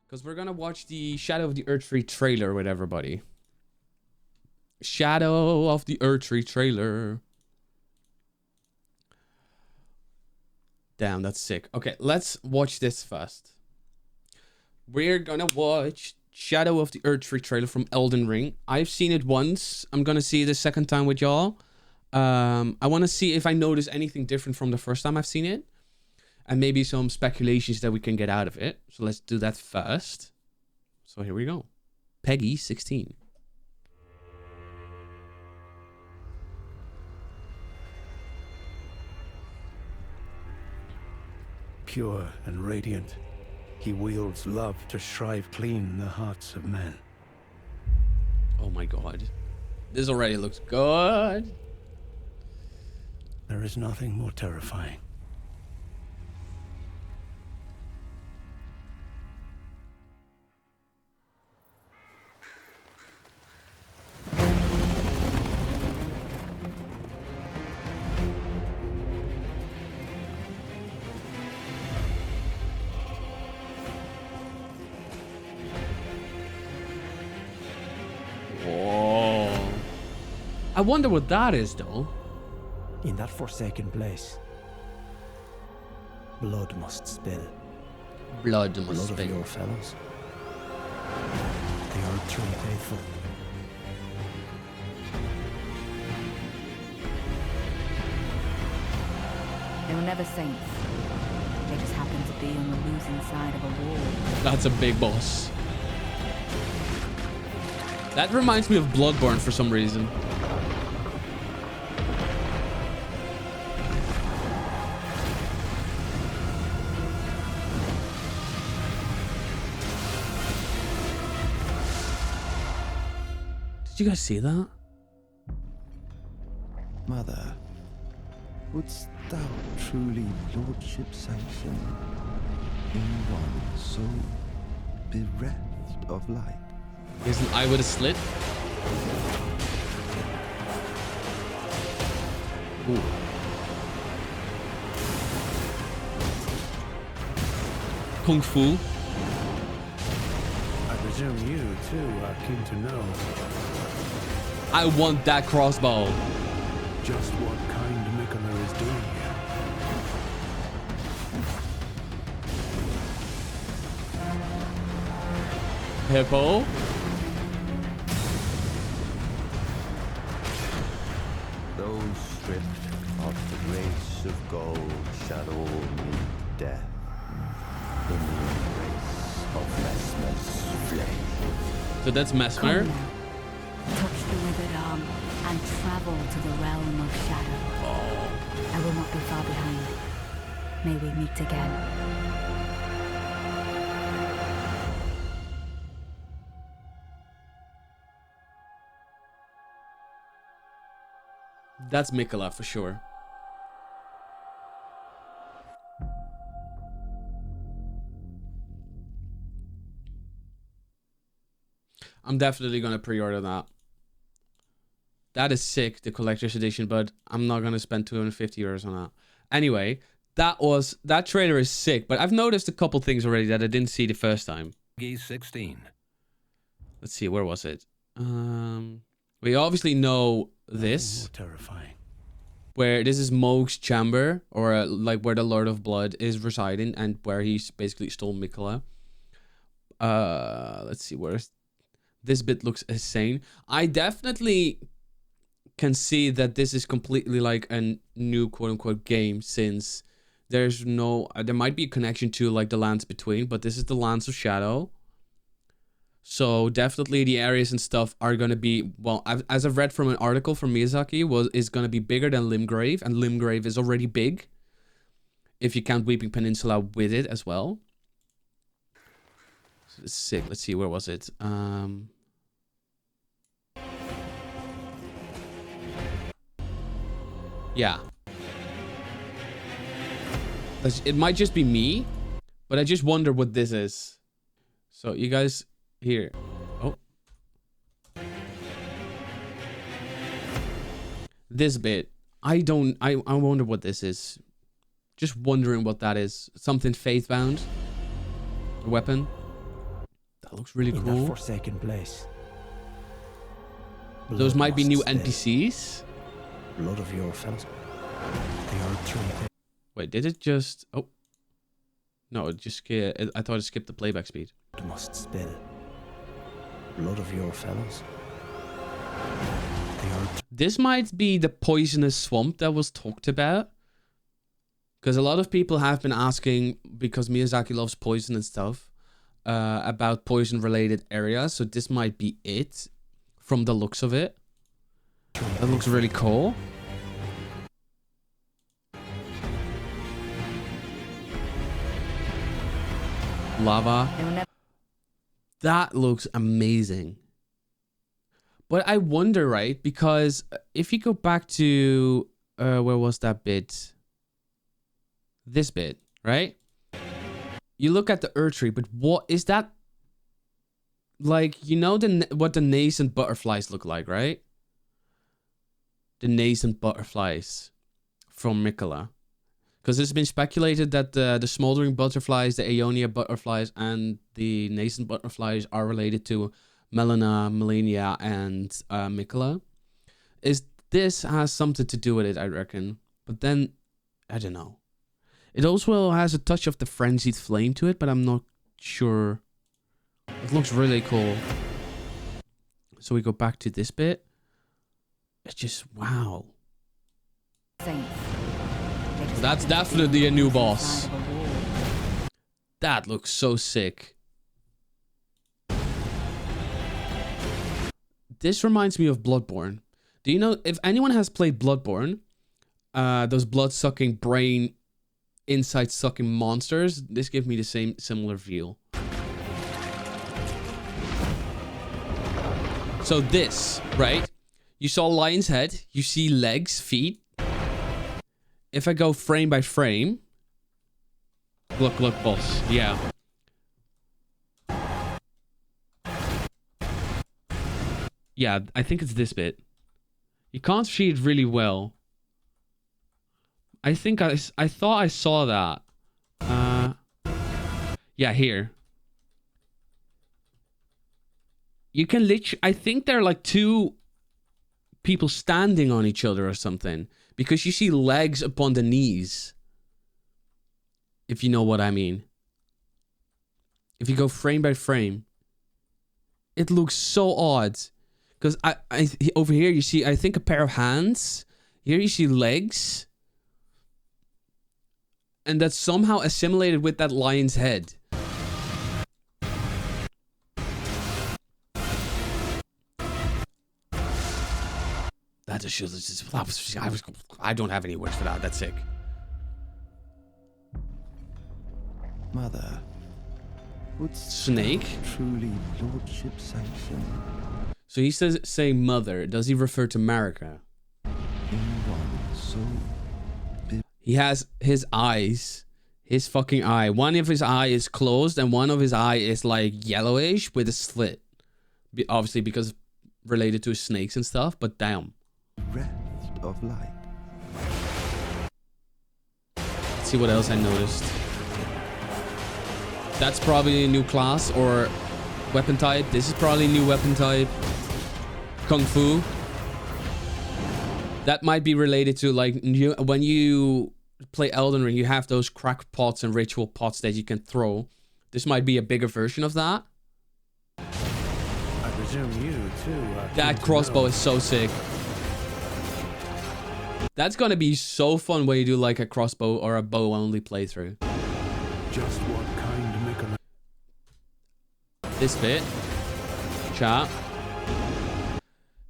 Because we're gonna watch the Shadow of the Erdtree trailer with everybody. Shadow of the Erdtree trailer. Damn, that's sick. Okay, let's watch this first. We're gonna watch Shadow of the Erdtree trailer from Elden Ring. I've seen it once. I'm gonna see it a second time with y'all. I want to see if I notice anything different from the first time I've seen it. And maybe some speculations that we can get out of it. So let's do that first. So here we go. Peggy 16. Pure and radiant, he wields love to shrive clean the hearts of men. Oh my god. This already looks good. There is nothing more terrifying. Whoa. I wonder what that is though. In that forsaken place, blood must spill. Blood must Blood of spill. your fellows. The Erdtree faithful. They were never saints. They just happened to be on the losing side of a war. That's a big boss. That reminds me of Bloodborne for some reason. Did you guys see that? Mother, wouldst thou truly lordship sanction in one so bereft of light? Is an eye with a slit? Ooh. Kung Fu. I presume you, too, are keen to know I want that crossbow. just what kind Mikkeller is doing here. Hippo. Those stripped of the grace of gold shall all meet death in the embrace of Messmer's flame. So that's Messmer. Come now. Touch the withered arm and travel to the realm of shadow. I will not be far behind. May we meet again. That's Mikkeller for sure. I'm definitely gonna pre-order that. That is sick, the collector's edition, but I'm not gonna spend 250 euros on that. Anyway, that trailer is sick, but I've noticed a couple things already that I didn't see the first time. Peggy 16. Let's see, where was it? We obviously know Nothing this, more terrifying. where this is Moog's chamber, or like where the Lord of Blood is residing, and where he's basically stole Mikkeller. Let's see, where's this bit looks insane. I definitely can see that this is completely like a new quote-unquote game, since there's no there might be a connection to like the lands between, but this is the lands of shadow. So definitely the areas and stuff are going to be, well, as I've read from an article from Miyazaki, is going to be bigger than Limgrave, and Limgrave is already big if you count Weeping Peninsula with it as well. So it's sick. Let's see, where was it? Yeah. It might just be me, but I just wonder what this is. So you guys here. Oh. This bit. I wonder what this is. Just wondering what that is. Something faith-bound? A weapon? That looks really In that cool. forsaken place. Those Blood might be must new spill. NPCs. Blood of your fellows. The Erdtree Wait, did it just... Oh. No, it just... I thought it skipped the playback speed. must spill. Blood of your fellows. The Erdtree This might be the poisonous swamp that was talked about. Because a lot of people have been asking, because Miyazaki loves poison and stuff, about poison-related areas. So this might be it, from the looks of it. That looks really cool. Lava. They will never That looks amazing. But I wonder, right? Because if you go back to... where was that bit? This bit, right? You look at the Erdtree, but what is that? Like, you know what the nascent butterflies look like, right? The nascent butterflies from Mikola. Because it's been speculated that the smoldering butterflies, the Aeonia butterflies, and the nascent butterflies are related to Melina, Melania, and Mikola. This has something to do with it, I reckon. But then, I don't know. It also has a touch of the frenzied flame to it, but I'm not sure. It looks really cool. So we go back to this bit. It's just, wow. saints. They just That's happen to be definitely a new on the boss. side of a wall. That looks so sick. This reminds me of Bloodborne. Do you know, if anyone has played Bloodborne, those blood-sucking, brain, inside-sucking monsters, this gives me the similar feel. So this, right? You saw lion's head, you see legs, feet. If I go frame by frame, look, boss, yeah. Yeah, I think it's this bit. You can't see it really well. I think I thought I saw that. Yeah, here. You can literally... I think they're like two people standing on each other or something. Because you see legs upon the knees. If you know what I mean. If you go frame by frame. It looks so odd. Because over here you see, I think, a pair of hands. Here you see legs. And that's somehow assimilated with that lion's head. That just shows... I don't have any words for that. That's sick. Mother, would Snake? truly lordship sanction So he says, saying mother. Does he refer to Marika? in one so He has his eyes. His fucking eye. One of his eye is closed and one of his eye is like yellowish with a slit. Obviously because related to snakes and stuff, but damn. reft of light? Let's see what else I noticed. That's probably a new class or weapon type. This is probably a new weapon type. Kung Fu. That might be related to like when you play Elden Ring, you have those crack pots and ritual pots that you can throw. This might be a bigger version of that. I presume you, too, are keen That to crossbow know is so sick. That's gonna be so fun when you do like a crossbow or a bow only playthrough. just what kind of mechanism. This bit. Chat.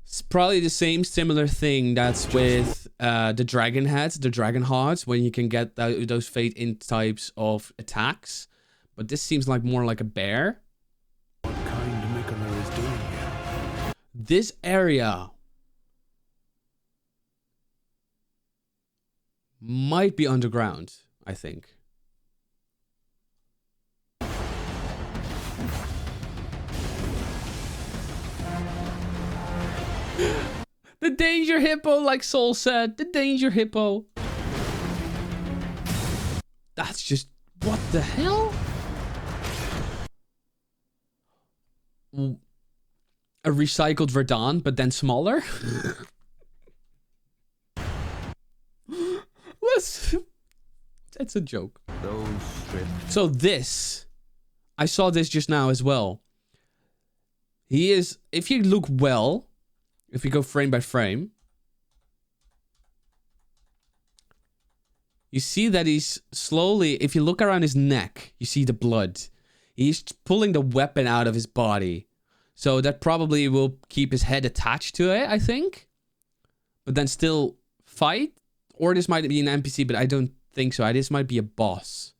It's probably the same similar thing that's with the dragon heads, the dragon hearts, when you can get those fate in types of attacks. But this seems like more like a bear. What kind of mechanism is doing here? This area might be underground, I think. The danger hippo, like Soul said. The danger hippo. That's just... What the hell? a recycled Verdun, but then smaller. It's a joke. So this, I saw this just now as well. He is, if you look well, if you go frame by frame, you see that he's slowly, if you look around his neck, you see the blood. He's pulling the weapon out of his body. So that probably will keep his head attached to it, I think. But then still fight. Or this might be an NPC, but I don't think so. This might be a boss.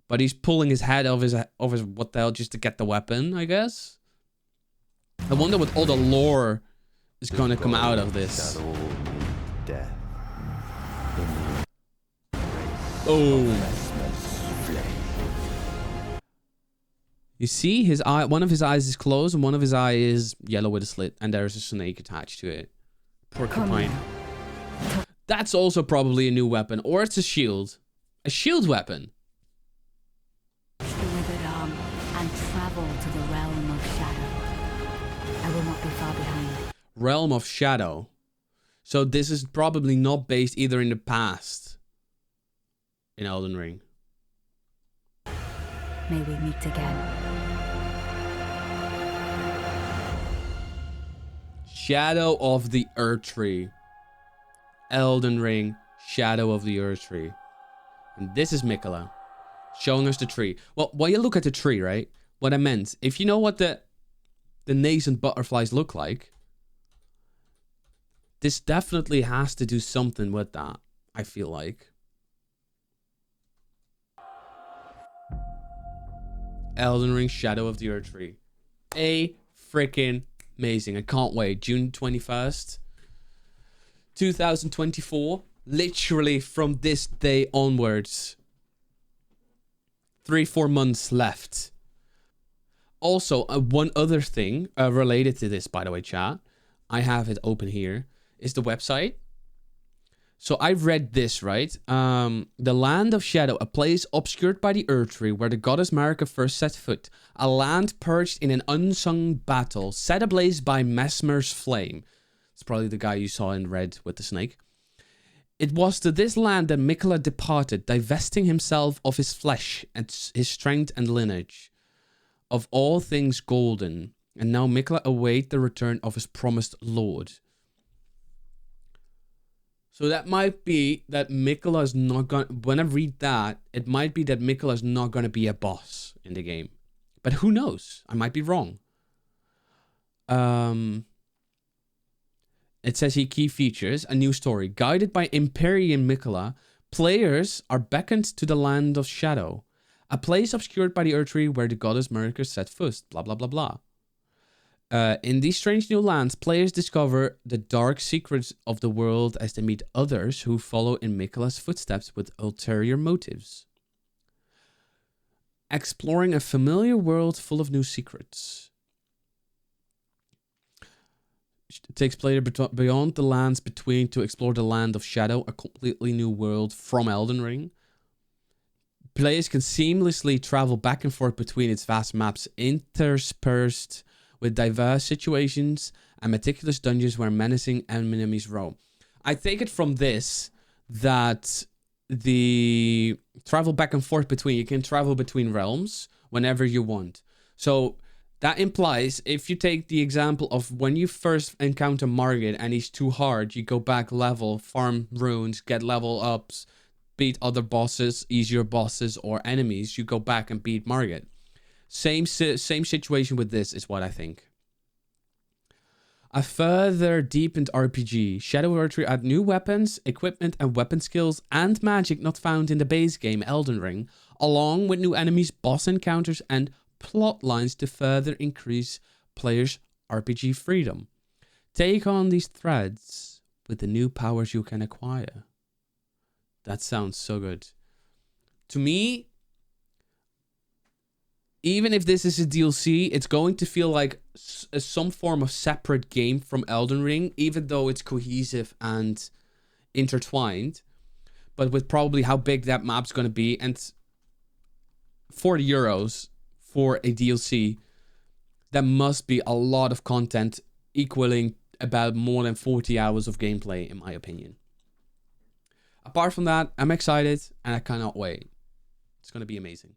But he's pulling his head off his what the hell, just to get the weapon, I guess. I wonder what all the lore is going to come out of this. Oh. You see his eye, one of his eyes is closed and one of his eyes is yellow with a slit, and there's a snake attached to it. Porcupine. That's also probably a new weapon, or it's a shield. A shield weapon. The withered arm and travel to the realm of shadow. I will not be far behind. Realm of Shadow. So this is probably not based either in the past in Elden Ring. May we meet again. Shadow of the Erdtree. Elden Ring, Shadow of the Erdtree. And this is Miquella showing us the tree. Well, while you look at the tree, right? What I meant, if you know what the nascent butterflies look like, this definitely has to do something with that, I feel like. Elden Ring, Shadow of the Erdtree. Freaking amazing. I can't wait. June 21st, 2024. Literally from this day onwards. 3-4 months left. Also, one other thing related to this, by the way, chat. I have it open here. Is the website. So I've read this, right? The Land of Shadow, a place obscured by the Erdtree, where the goddess Marika first set foot. A land perched in an unsung battle, set ablaze by Mesmer's flame. It's probably the guy you saw in red with the snake. It was to this land that Miquella departed, divesting himself of his flesh and his strength and lineage, of all things golden. And now Miquella await the return of his promised lord. So that might be that Miquella is not going to... When I read that, it might be that Miquella is not going to be a boss in the game. But who knows? I might be wrong. It says here key features, a new story. Guided by Empyrean Miquella, players are beckoned to the Land of Shadow, a place obscured by the Erdtree where the goddess Marika set foot. Blah, blah, blah, blah. In these strange new lands, players discover the dark secrets of the world as they meet others who follow in Miquella's footsteps with ulterior motives. Exploring a familiar world full of new secrets. It takes players beyond the lands between to explore the Land of Shadow, a completely new world from Elden Ring. Players can seamlessly travel back and forth between its vast maps, interspersed with diverse situations and meticulous dungeons where menacing enemies roam. I take it from this that the travel back and forth between, you can travel between realms whenever you want. So that implies, if you take the example of when you first encounter Margit and he's too hard, you go back level, farm runes, get level ups, beat other bosses, easier bosses or enemies, you go back and beat Margit. Same situation with this is what I think. A further deepened RPG. Shadow of Erdtree add new weapons, equipment and weapon skills and magic not found in the base game Elden Ring, along with new enemies, boss encounters and plot lines to further increase players' RPG freedom. Take on these threads with the new powers you can acquire. That sounds so good. To me, even if this is a DLC, it's going to feel like some form of separate game from Elden Ring, even though it's cohesive and intertwined. But with probably how big that map's going to be. And €40 for a DLC that must be a lot of content equaling about more than 40 hours of gameplay, in my opinion. Apart from that, I'm excited and I cannot wait. It's going to be amazing.